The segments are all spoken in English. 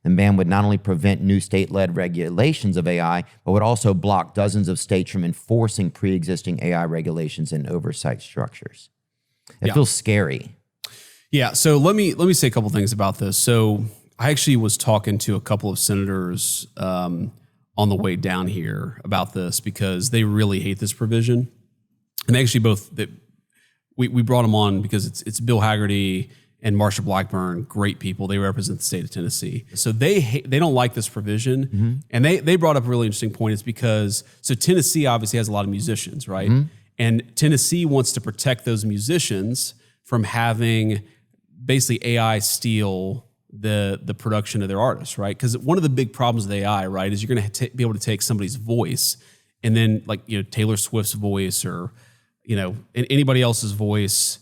The ban would not only prevent new state-led regulations of AI, but would also block dozens of states from enforcing pre-existing AI regulations and oversight structures. It feels scary. Yeah. So let me say a couple things about this. So I actually was talking to a couple of senators on the way down here about this because they really hate this provision. And they actually we brought them on because it's Bill Hagerty and Marsha Blackburn, great people. They represent the state of Tennessee. So they don't like this provision. Mm-hmm. And they brought up a really interesting point. It's because, so Tennessee obviously has a lot of musicians, right? Mm-hmm. And Tennessee wants to protect those musicians from having basically AI steal the production of their artists, right? Because one of the big problems with AI, right, is you're going to be able to take somebody's voice and then, like, you know, Taylor Swift's voice or, you know, anybody else's voice,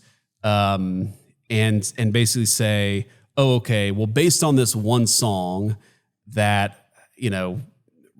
and basically say, oh, okay, well, based on this one song that, you know,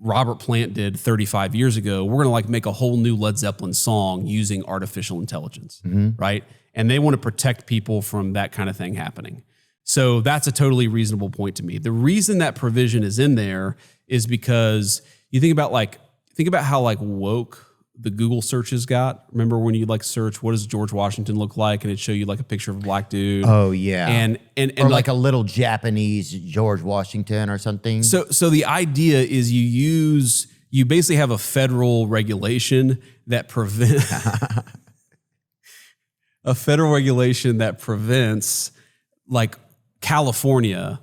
Robert Plant did 35 years ago, we're going to like make a whole new Led Zeppelin song using artificial intelligence, right? And they want to protect people from that kind of thing happening. So that's a totally reasonable point to me. The reason that provision is in there is because you think about how like woke the Google searches got. Remember when you like search, what does George Washington look like? And it'd show you like a picture of a black dude. Oh yeah. And or like a little Japanese George Washington or something. So the idea is you basically have a federal regulation that prevents like California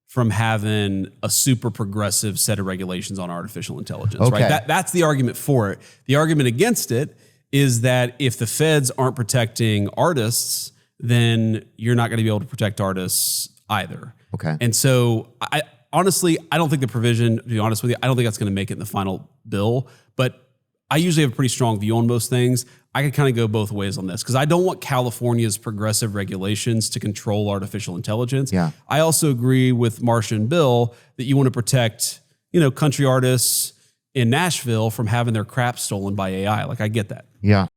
from having a super progressive set of regulations on artificial intelligence, right? That's the argument for it. The argument against it is that if the feds aren't protecting artists, then you're not going to be able to protect artists either. Okay. And so I honestly don't think the provision, to be honest with you, I don't think that's going to make it in the final bill, but I usually have a pretty strong view on most things. I could kind of go both ways on this because I don't want California's progressive regulations to control artificial intelligence. Yeah. I also agree with Marsha and Bill that you want to protect, you know, country artists in Nashville from having their crap stolen by AI. Like, I get that. Yeah.